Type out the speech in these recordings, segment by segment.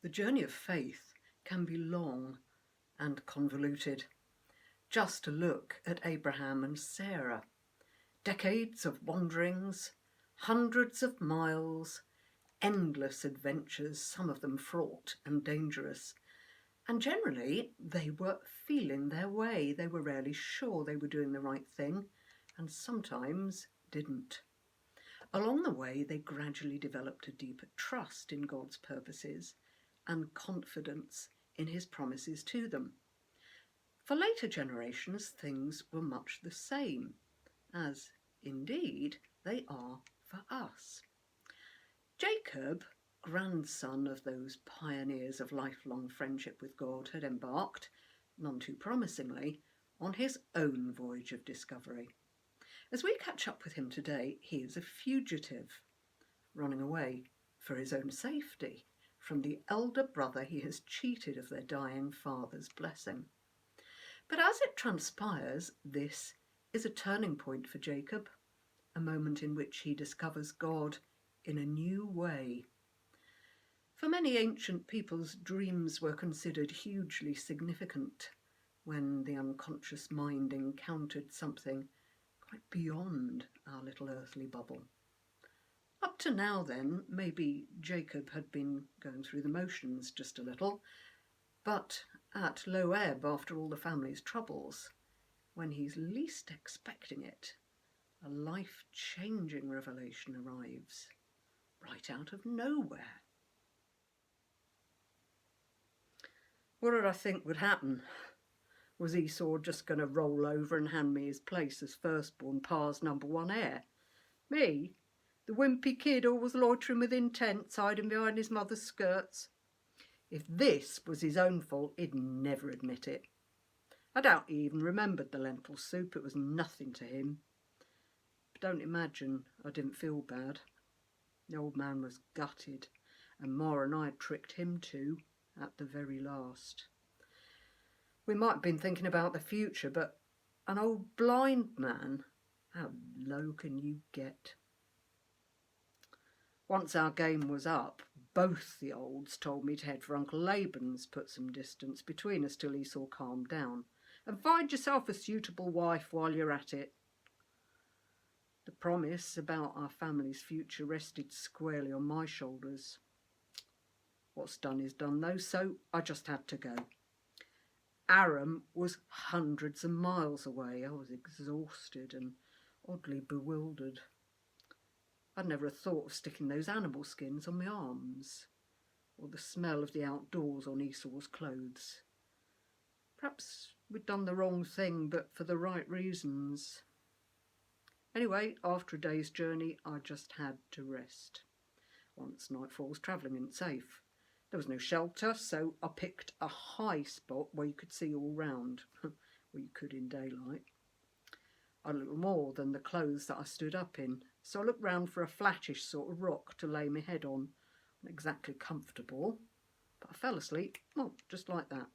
The journey of faith can be long and convoluted. Just to look at Abraham and Sarah. Decades of wanderings, hundreds of miles, endless adventures, some of them fraught and dangerous. And generally, they were feeling their way. They were rarely sure they were doing the right thing, and sometimes didn't. Along the way, they gradually developed a deeper trust in God's purposes and confidence in his promises to them. For later generations, things were much the same, as indeed they are for us. Jacob, grandson of those pioneers of lifelong friendship with God, had embarked, none too promisingly, on his own voyage of discovery. As we catch up with him today, he is a fugitive, running away for his own safety from the elder brother he has cheated of their dying father's blessing. But as it transpires, this is a turning point for Jacob, a moment in which he discovers God in a new way. For many ancient peoples, dreams were considered hugely significant when the unconscious mind encountered something quite beyond our little earthly bubble. Up to now then, maybe Jacob had been going through the motions just a little, but at low ebb after all the family's troubles, when he's least expecting it, a life-changing revelation arrives, right out of nowhere. What did I think would happen? Was Esau just going to roll over and hand me his place as firstborn pa's number one heir? Me? The wimpy kid always loitering within tents, hiding behind his mother's skirts? If this was his own fault, he'd never admit it. I doubt he even remembered the lentil soup. It was nothing to him. But don't imagine I didn't feel bad. The old man was gutted, and Ma and I had tricked him too, at the very last. We might have been thinking about the future, but an old blind man, how low can you get? Once our game was up, both the olds told me to head for Uncle Laban's, put some distance between us till Esau calmed down, and find yourself a suitable wife while you're at it. The promise about our family's future rested squarely on my shoulders. What's done is done though, so I just had to go. Aram was hundreds of miles away. I was exhausted and oddly bewildered. I'd never thought of sticking those animal skins on my arms, or the smell of the outdoors on Esau's clothes. Perhaps we'd done the wrong thing, but for the right reasons. Anyway, after a day's journey, I just had to rest. Once nightfall was travelling isn't safe. There was no shelter, so I picked a high spot where you could see all round, well, you could in daylight. I had a little more than the clothes that I stood up in, so I looked round for a flattish sort of rock to lay my head on. Not exactly comfortable, but I fell asleep, well, just like that.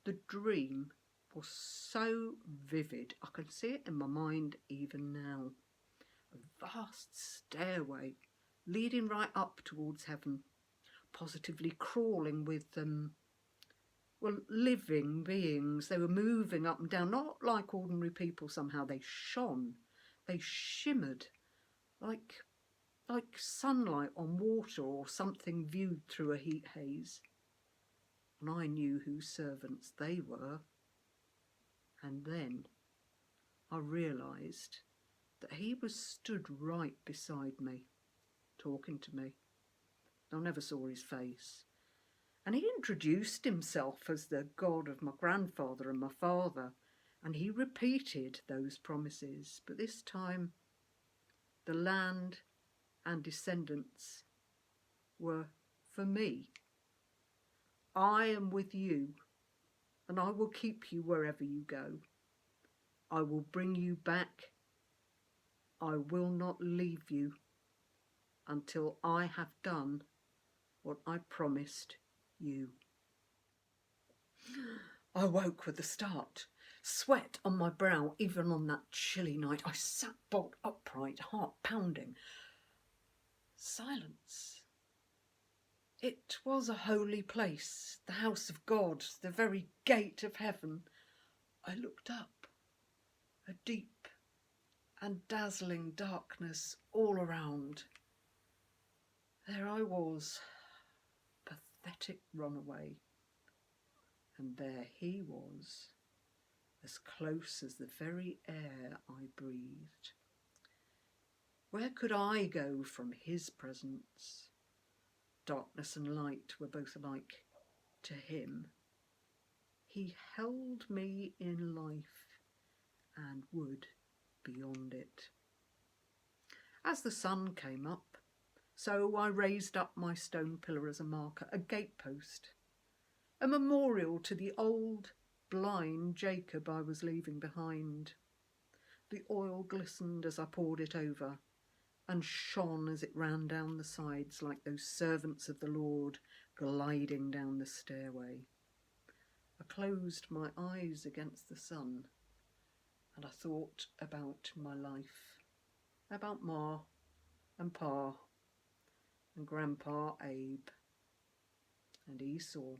The dream was so vivid, I can see it in my mind even now. A vast stairway leading right up towards heaven, positively crawling with living beings. They were moving up and down, not like ordinary people somehow. They shone, they shimmered, like sunlight on water or something viewed through a heat haze. And I knew whose servants they were. And then I realised that he was stood right beside me, talking to me. I never saw his face. And he introduced himself as the God of my grandfather and my father, and he repeated those promises, but this time the land and descendants were for me. I am with you, and I will keep you wherever you go. I will bring you back. I will not leave you until I have done what I promised you. I woke with a start, sweat on my brow. Even on that chilly night, I sat bolt upright, heart pounding. Silence. It was a holy place, the house of God, the very gate of heaven. I looked up. A deep and dazzling darkness all around. There I was, pathetic runaway, and there he was, as close as the very air I breathed. Where could I go from his presence? Darkness and light were both alike to him. He held me in life and would beyond it. As the sun came up, so I raised up my stone pillar as a marker, a gatepost, a memorial to the old, blind Jacob I was leaving behind. The oil glistened as I poured it over, and shone as it ran down the sides like those servants of the Lord gliding down the stairway. I closed my eyes against the sun, and I thought about my life, about Ma and Pa and Grandpa Abe and Esau,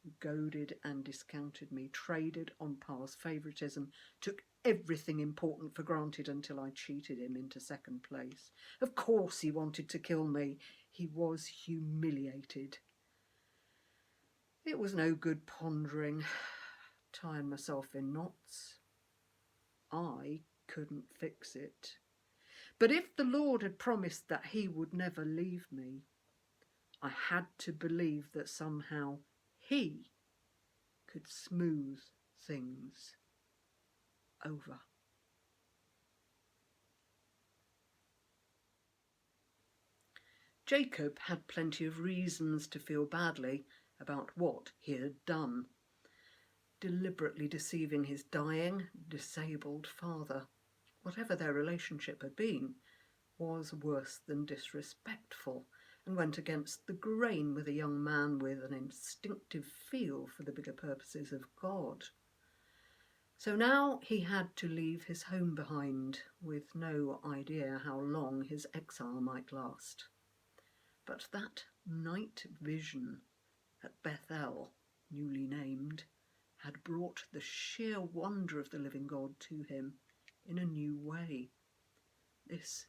who goaded and discounted me, traded on Pa's favouritism, took everything important for granted until I cheated him into second place. Of course he wanted to kill me. He was humiliated. It was no good pondering, tying myself in knots. I couldn't fix it. But if the Lord had promised that he would never leave me, I had to believe that somehow he could smooth things over. Jacob had plenty of reasons to feel badly about what he had done, deliberately deceiving his dying, disabled father. Whatever their relationship had been was worse than disrespectful, and went against the grain with a young man with an instinctive feel for the bigger purposes of God. So now he had to leave his home behind, with no idea how long his exile might last. But that night vision at Bethel, newly named, had brought the sheer wonder of the living God to him in a new way. This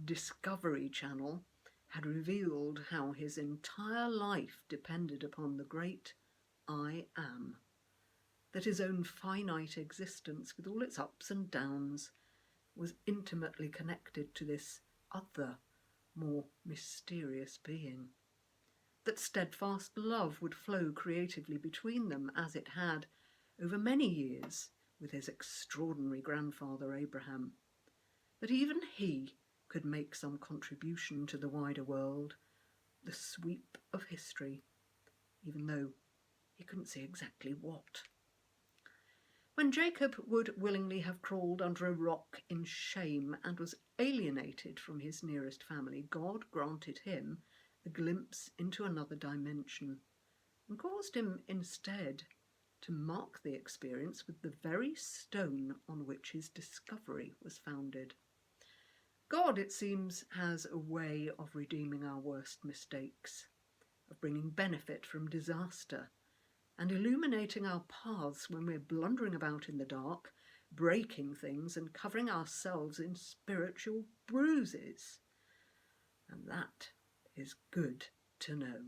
Discovery Channel had revealed how his entire life depended upon the great I Am, that his own finite existence, with all its ups and downs, was intimately connected to this other, more mysterious being, that steadfast love would flow creatively between them as it had over many years with his extraordinary grandfather Abraham, that even he could make some contribution to the wider world, the sweep of history, even though he couldn't see exactly what. When Jacob would willingly have crawled under a rock in shame and was alienated from his nearest family, God granted him a glimpse into another dimension and caused him instead to mark the experience with the very stone on which his discovery was founded. God, it seems, has a way of redeeming our worst mistakes, of bringing benefit from disaster, and illuminating our paths when we're blundering about in the dark, breaking things and covering ourselves in spiritual bruises. And that is good to know.